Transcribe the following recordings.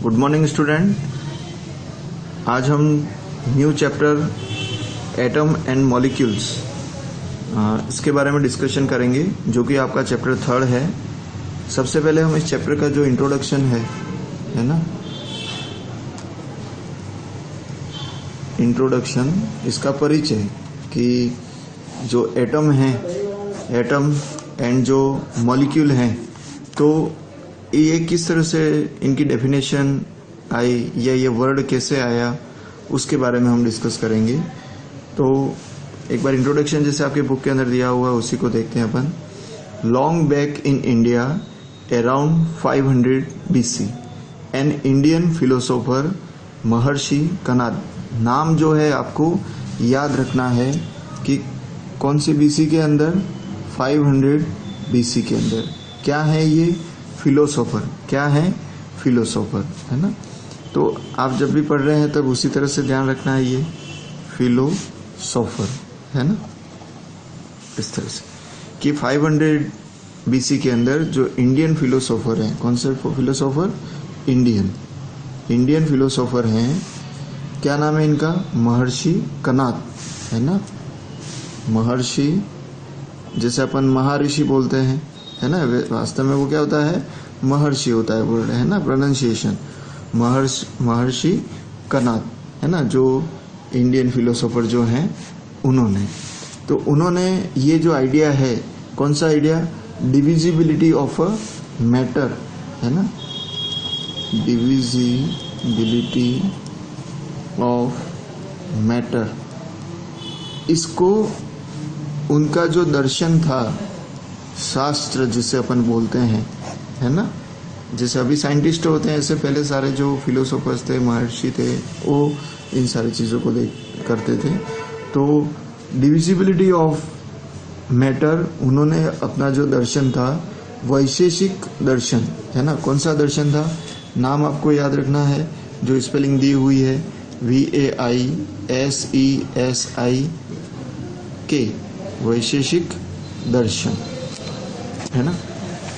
Good morning student. आज हम new chapter atom and molecules इसके बारे में डिस्कशन करेंगे, जो कि आपका चैप्टर 3 है। सबसे पहले हम इस चैप्टर का जो इंट्रोडक्शन है ना, इंट्रोडक्शन, इसका परिचय कि जो एटम है, एटम एंड जो मॉलिक्यूल हैं, तो ये किस तरह से इनकी डेफिनेशन आई या ये वर्ड कैसे आया, उसके बारे में हम डिस्कस करेंगे। तो एक बार इंट्रोडक्शन जैसे आपके बुक के अंदर दिया हुआ है उसी को देखते हैं अपन। Long back in India around 500 BC an Indian philosopher Maharshi Kanad. नाम जो है आपको याद रखना है कि कौन सी BC के अंदर, 500 BC के अंदर। क्या है ये? फिलोसोफर। क्या है? फिलोसोफर, है ना। तो आप जब भी पढ़ रहे हैं तब उसी तरह से ध्यान रखना है, ये फिलोसोफर है ना, इस तरह से कि 500 BC के अंदर जो इंडियन फिलोसोफर हैं, कौन से फिलोसोफर? इंडियन फिलोसोफर हैं। क्या नाम है इनका? महर्षि कनाद, है ना। महर्षि, जैसे अपन महर्षि बोलते हैं, है ना, वास्तव में वो क्या होता है? महर्षि होता है वर्ड, है ना, प्रोनाउंसिएशन। महर्षि कनाद, है ना, जो इंडियन फिलोसोफर जो हैं उन्होंने, तो उन्होंने ये जो आइडिया है, कौन सा idea? Divisibility of a matter, है ना, डिविजिबिलिटी ऑफ मैटर। इसको उनका जो दर्शन था, शास्त्र जिसे अपन बोलते हैं, है ना, जैसे अभी साइंटिस्ट होते हैं, ऐसे पहले सारे जो फिलोसोफर्स थे, महर्षि थे, वो इन सारी चीज़ों को देख करते थे। तो डिविजिबिलिटी ऑफ मैटर, उन्होंने अपना जो दर्शन था, वैशेषिक दर्शन, है ना। कौन सा दर्शन था? नाम आपको याद रखना है, जो स्पेलिंग दी हुई है VAISESIK, वैशेषिक दर्शन, है ना।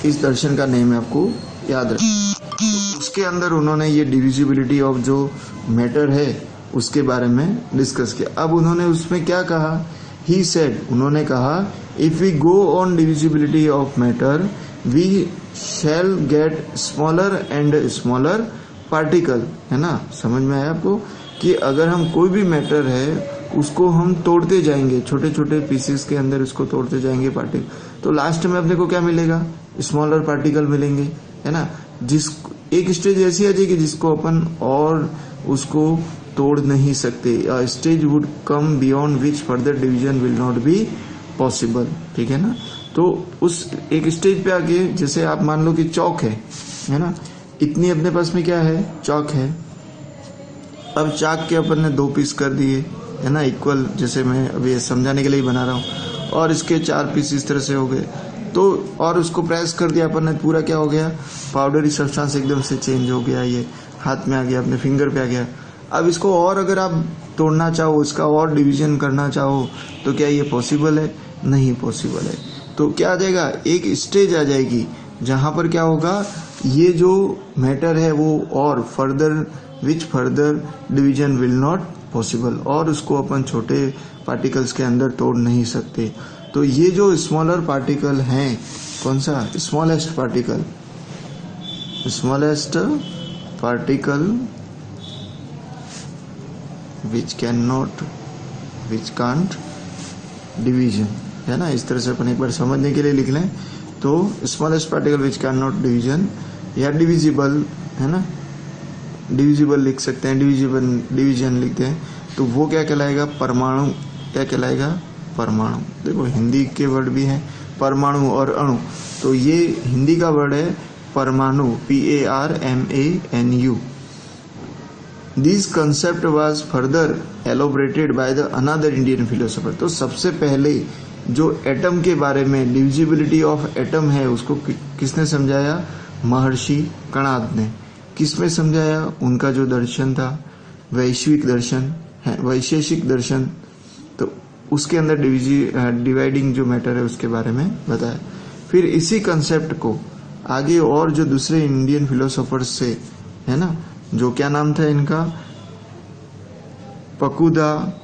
इस दर्शन का नेम है, आपको याद रखना। तो उसके अंदर उन्होंने ये डिविजिबिलिटी ऑफ जो मैटर है उसके बारे में डिस्कस किया। अब उन्होंने उसमें क्या कहा? ही सेड, उन्होंने कहा, if we go on divisibility of matter we shall get smaller and smaller particle, है ना। समझ में आया आपको कि अगर हम कोई भी मैटर है उसको हम तोड़ते जाएंगे, छोटे छोटे पीसेस के अंदर उसको तोड़ते जाएंगे, पार्टिकल, तो लास्ट में अपने को क्या मिलेगा? स्मॉलर पार्टिकल मिलेंगे, है ना। जिस एक स्टेज ऐसी आ जाएगी जिसको अपन और उसको तोड़ नहीं सकते। Stage would come beyond which further division will not be possible, ठीक है ना। तो उस एक स्टेज पे आके, जैसे आप मान लो कि चौक है ना, इतनी अपने पास में क्या है? चौक है। अब चाक के अपन ने 2 पीस कर दिए, है ना, इक्वल, जैसे मैं अभी समझाने के लिए बना रहा हूँ, और इसके 4 पीस इस तरह से हो गए। तो और उसको प्रेस कर दिया अपन ने, पूरा क्या हो गया? पाउडरी सब्सटेंस एकदम से चेंज हो गया, ये हाथ में आ गया, अपने फिंगर पे आ गया। अब इसको और अगर आप तोड़ना चाहो, इसका और डिवीजन करना चाहो, तो क्या ये पॉसिबल है? नहीं पॉसिबल है। तो क्या आ जाएगा? एक स्टेज आ जाएगी जहां पर क्या होगा, ये जो मैटर है वो और further which further division will not possible, और उसको अपन छोटे पार्टिकल्स के अंदर तोड़ नहीं सकते। तो ये जो स्मॉलर पार्टिकल हैं, कौन सा? Smallest particle, smallest particle which can't division, है ना। इस तरह से अपन एक बार समझने के लिए लिख लें तो smallest particle which can not division, या डिविजिबल, है ना, डिविजिबल लिख सकते हैं, डिवीजन लिखते हैं, तो वो क्या कहलाएगा? परमाणु। क्या कहलाएगा? परमाणु। देखो हिंदी के वर्ड भी हैं, परमाणु और अणु, तो ये हिंदी का वर्ड है परमाणु, PARMANU। This concept was further elaborated by the another Indian philosopher. तो सबसे पहले जो एटम के बारे में, डिविजिबिलिटी ऑफ एटम है, उसको किसने समझाया? महर्षि कणाद ने। किसमें समझाया? उनका जो दर्शन था, वैश्विक दर्शन है, वैशेषिक दर्शन, तो उसके अंदर डिवाइडिंग जो मैटर है उसके बारे में बताया। फिर इसी कंसेप्ट को आगे और जो दूसरे इंडियन फिलोसोफर्स से, है ना, जो क्या नाम था इनका, पकुदा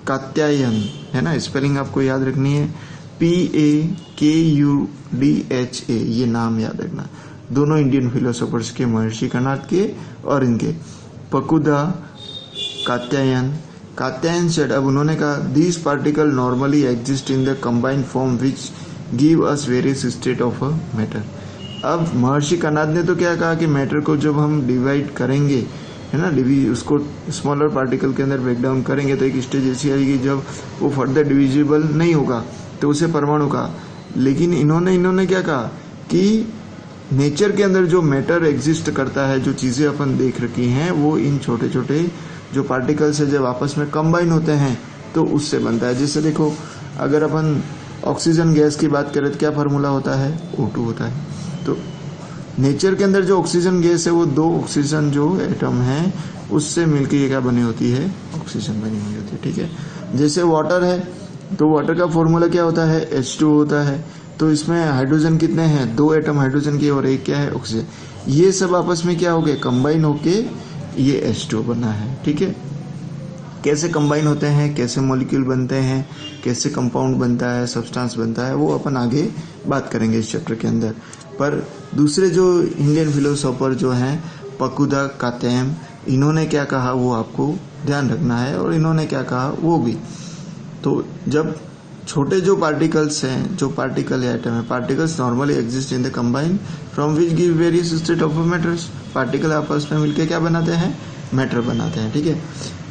कात्यायन, है ना, स्पेलिंग आपको याद रखनी है, PAKUDHA, ये नाम याद रखना। दोनों इंडियन फिलोसोफर्स के, महर्षि कणाद के और इनके, पकुदा कात्यायन। कात्यायन सेड, अब उन्होंने कहा, this particle normally exist in the combined form which give us various state of a matter. अब महर्षि कणाद ने तो क्या कहा कि मैटर को जब हम डिवाइड करेंगे, है ना, उसको स्मॉलर पार्टिकल के अंदर ब्रेक डाउन करेंगे तो एक स्टेज ऐसी आएगी जब वो फर्दर डिविजिबल नहीं होगा, तो उसे परमाणु कहा। लेकिन इन्होंने क्या कहा कि नेचर के अंदर जो मैटर एग्जिस्ट करता है, जो चीज़ें अपन देख रखी हैं, वो इन छोटे छोटे जो पार्टिकल्स है जब आपस में कंबाइन होते हैं तो उससे बनता है। जैसे देखो, अगर अपन ऑक्सीजन गैस की बात करें तो क्या फार्मूला होता है, O2 होता है। तो नेचर के अंदर जो ऑक्सीजन गैस है वो दो ऑक्सीजन जो एटम है उससे मिलकर ये क्या बनी होती है, ऑक्सीजन बनी हुई होती है, ठीक है। जैसे वाटर है तो वाटर का फॉर्मूला क्या होता है, H2 होता है। तो इसमें हाइड्रोजन कितने हैं, 2 एटम हाइड्रोजन के और एक क्या है, ऑक्सीजन। ये सब आपस में क्या हो गए, कंबाइन होके ये H2 बना है, ठीक है। कैसे कंबाइन होते हैं, कैसे मॉलिक्यूल बनते हैं, कैसे कंपाउंड बनता है, सब्सटेंस बनता है, वो अपन आगे बात करेंगे इस चैप्टर के अंदर। पर दूसरे जो इंडियन फिलोसोफर जो हैं, पकुदा कात्यायन, इन्होंने क्या कहा वो आपको ध्यान रखना है, और इन्होंने क्या कहा वो भी। तो जब छोटे जो पार्टिकल्स हैं, जो पार्टिकल या एटम है, particles normally exist in the combine from which give various state of matters. Particle आपस में मिलकर क्या बनाते हैं, मैटर बनाते हैं, ठीक है।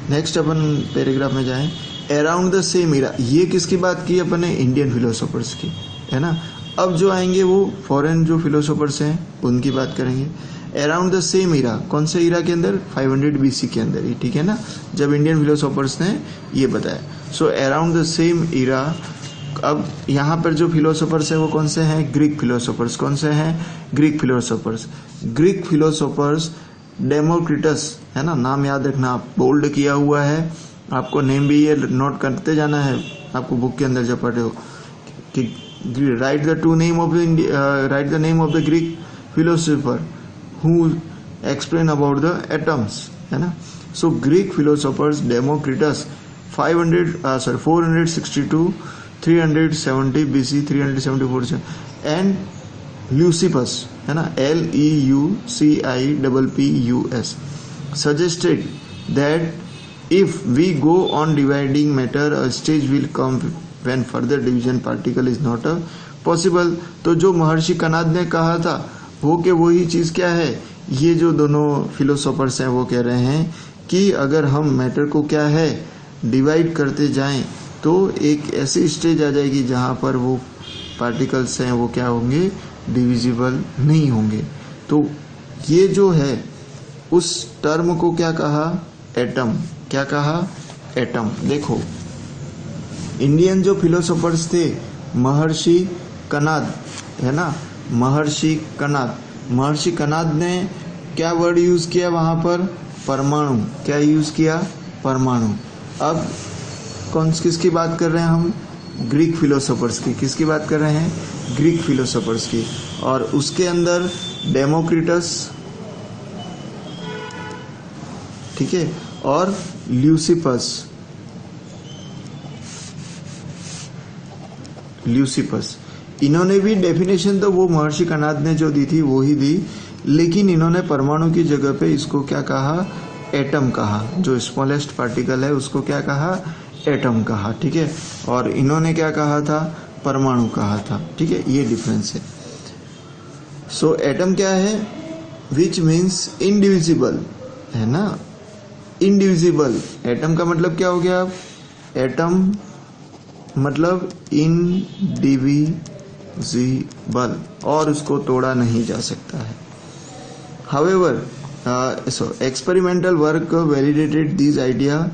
नेक्स्ट अपन पैराग्राफ में जाएं, अराउंड द सेम इरा। ये किसकी बात की अपन ने, इंडियन फिलोसोफर्स की, है ना। अब जो आएंगे वो फॉरेन जो फिलोसोफर्स हैं उनकी बात करेंगे। अराउंड द सेम इरा, कौन से इरा के अंदर, 500 BC के अंदर ही, ठीक है ना, जब इंडियन फिलोसोफर्स ने ये बताया। सो अराउंड द सेम इरा। अब यहाँ पर जो फिलोसोफर्स है वो कौन से हैं, ग्रीक फिलोसोफर्स। कौन से हैं, Greek philosophers. Greek philosophers Democritus, है ना, नाम याद रखना, आप बोल्ड किया हुआ है, आपको नेम भी ये नोट करते जाना है, आपको बुक के अंदर जब पढ़े हो कि write the name of the Greek philosopher who explain about the atoms, है ना। So Greek philosophers Democritus 462 370 BC 374 and Leucippus, है ना, LEUCIPPUS suggested that if we go on dividing matter, a stage will come when further division particle is not possible। तो जो महर्षि कणाद ने कहा था वो के वही चीज क्या है, ये जो दोनों फिलोसोफर्स हैं वो कह रहे हैं कि अगर हम मैटर को क्या है डिवाइड करते जाएं तो एक ऐसी स्टेज आ जाएगी जहां पर वो पार्टिकल्स हैं वो क्या होंगे, डिविजिबल नहीं होंगे। तो ये जो है उस टर्म को क्या कहा, एटम। क्या कहा, एटम। देखो इंडियन जो फिलोसोफर्स थे, महर्षि कणाद, है ना, महर्षि कणाद ने क्या वर्ड यूज किया वहां पर, परमाणु। क्या यूज किया, परमाणु। अब किसकी बात कर रहे हैं हम, ग्रीक फिलोसोफर्स की। किसकी बात कर रहे हैं, ग्रीक फिलोसोफर्स की। और उसके अंदर डेमोक्रिटस, ठीक है, और ल्यूसिपस। इन्होंने भी डेफिनेशन तो वो महर्षि कणाद ने जो दी थी वो ही दी, लेकिन इन्होंने परमाणु की जगह पे इसको क्या कहा, एटम कहा। जो स्मॉलेस्ट पार्टिकल है उसको क्या कहा, एटम कहा, ठीक है। और इन्होंने क्या कहा था, परमाणु कहा था, ठीक है, ये डिफरेंस है। सो एटम क्या है, विच मीन्स इनडिविजिबल, है ना, इनडिविजिबल। एटम का मतलब क्या हो गया, एटम मतलब इनडिविजिबल, और उसको तोड़ा नहीं जा सकता है। However experimental work validated this idea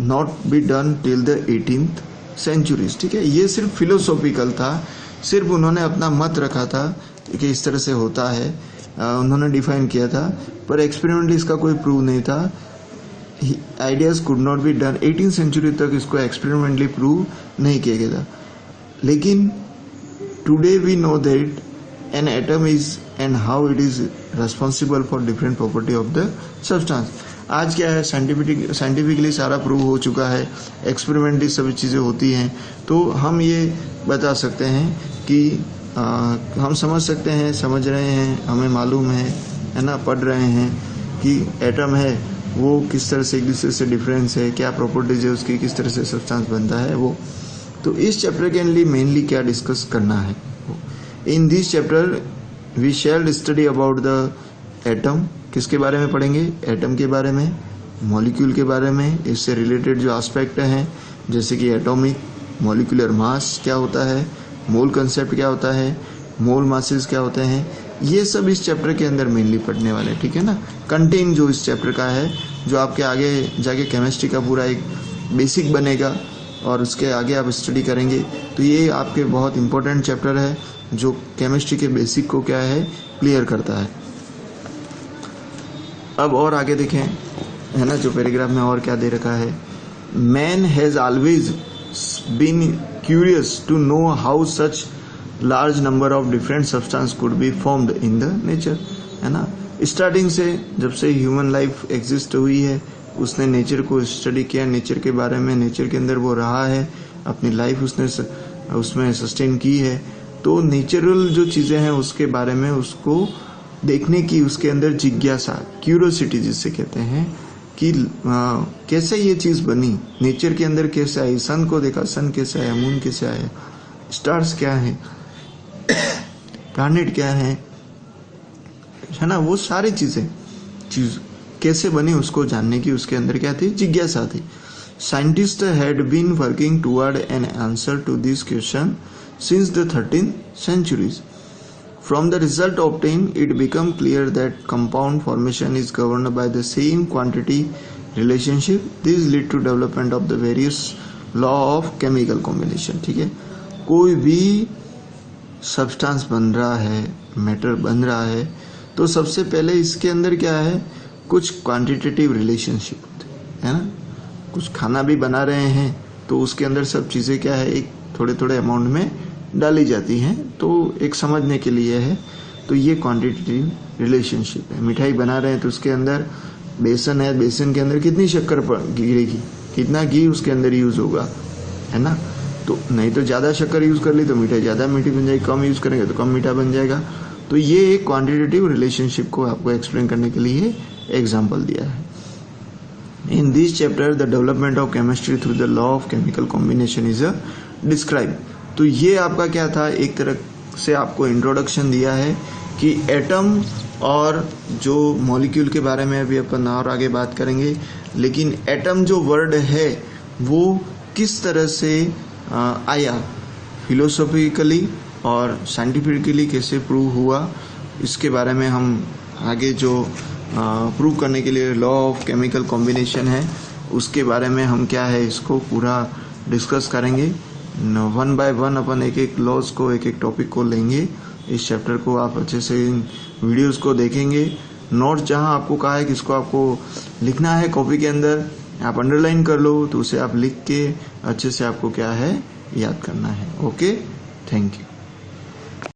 not be done till the 18th centuries, ठीक है। ये सिर्फ फिलोसॉफिकल था, सिर्फ उन्होंने अपना मत रखा था कि इस तरह से होता है, उन्होंने डिफाइन किया था, पर एक्सपेरिमेंटली इसका कोई प्रूव नहीं था। Ideas could not be done, 18th century तक इसको एक्सपेरिमेंटली प्रूव नहीं किया गया था। लेकिन today we know that an atom is and how it is responsible for different property of the substance. आज क्या है, साइंटिफिकली सारा प्रूव हो चुका है, एक्सपेरिमेंटली सभी चीज़ें होती हैं, तो हम ये बता सकते हैं कि हम समझ सकते हैं, समझ रहे हैं, हमें मालूम है ना, पढ़ रहे हैं कि एटम है वो किस तरह से एक दूसरे से डिफरेंस है, क्या प्रॉपर्टीज है उसकी, किस तरह से सब्सटेंस बनता है वो। तो इस चैप्टर के लिए मेनली क्या डिस्कस करना है, in this chapter we shall study about the atom. किसके बारे में पढ़ेंगे, एटम के बारे में, मॉलिक्यूल के बारे में, इससे रिलेटेड जो एस्पेक्ट हैं जैसे कि एटॉमिक, मॉलिक्यूलर मास क्या होता है, मोल कंसेप्ट क्या होता है, मोल मासेस क्या होते हैं, ये सब इस चैप्टर के अंदर मेनली पढ़ने वाले हैं, ठीक है ना। कंटेंट जो इस चैप्टर का है, जो आपके आगे जाके केमिस्ट्री का पूरा एक बेसिक बनेगा और उसके आगे आप स्टडी करेंगे, तो ये आपके बहुत इंपॉर्टेंट चैप्टर है जो केमिस्ट्री के बेसिक को क्या है क्लियर करता है। अब और आगे देखें, है ना, जो पैराग्राफ में और क्या दे रखा है, man has always been curious to know how such large number of different substance could be formed in the nature, है ना। स्टार्टिंग से जब से ह्यूमन लाइफ एग्जिस्ट हुई है, उसने नेचर को स्टडी किया, नेचर के बारे में, नेचर के अंदर वो रहा है, अपनी लाइफ उसने उसमें सस्टेन की है, तो नेचुरल जो चीज़ें हैं उसके बारे में उसको देखने की उसके अंदर जिज्ञासा, क्यूरियोसिटी जिसे कहते हैं कि कैसे ये चीज़ बनी, नेचर के अंदर कैसे आई, सन को देखा, सन कैसे आया, मून कैसे आया, स्टार्स क्या है, प्लैनेट क्या है ना, वो सारी चीज़ कैसे बनी उसको जानने की उसके अंदर क्या थी, जिज्ञासा थी। Scientist had been working toward an answer to this question since the 13th centuries. From the result obtained, it became clear that compound formation is governed by the same quantity relationship. This lead to development of the various law of chemical combination. ठीक है, कोई भी substance बन रहा है, matter बन रहा है, तो सबसे पहले इसके अंदर क्या है, कुछ क्वांटिटेटिव रिलेशनशिप है ना। कुछ खाना भी बना रहे हैं तो उसके अंदर सब चीज़ें क्या है, एक थोड़े थोड़े अमाउंट में डाली जाती हैं, तो एक समझने के लिए है, तो ये क्वांटिटेटिव रिलेशनशिप है। मिठाई बना रहे हैं तो उसके अंदर बेसन है, बेसन के अंदर कितनी शक्कर गिरेगी, कितना घी उसके अंदर यूज होगा, है ना। तो नहीं तो ज़्यादा शक्कर यूज कर ली तो मिठाई ज़्यादा मीठी बन जाएगी, कम यूज करेंगे तो कम मीठा बन जाएगा। तो ये एक क्वांटिटेटिव रिलेशनशिप को आपको एक्सप्लेन करने के लिए एग्जाम्पल दिया है। In this chapter, the development of chemistry through the law of chemical combination is described. तो ये आपका क्या था, एक तरह से आपको इंट्रोडक्शन दिया है कि एटम और जो मॉलिक्यूल के बारे में अभी अपन और आगे बात करेंगे, लेकिन एटम जो वर्ड है वो किस तरह से आया, फिलोसॉफिकली और साइंटिफिकली कैसे प्रूव हुआ, इसके बारे में हम आगे जो प्रूव करने के लिए लॉ ऑफ केमिकल कॉम्बिनेशन है उसके बारे में हम क्या है इसको पूरा डिस्कस करेंगे। वन बाय वन अपन एक एक लॉज को, एक एक टॉपिक को लेंगे। इस चैप्टर को आप अच्छे से इन वीडियोस को देखेंगे। नोट्स जहां आपको कहा है कि इसको आपको लिखना है कॉपी के अंदर, आप अंडरलाइन कर लो, तो उसे आप लिख के अच्छे से आपको क्या है याद करना है। Okay, thank you.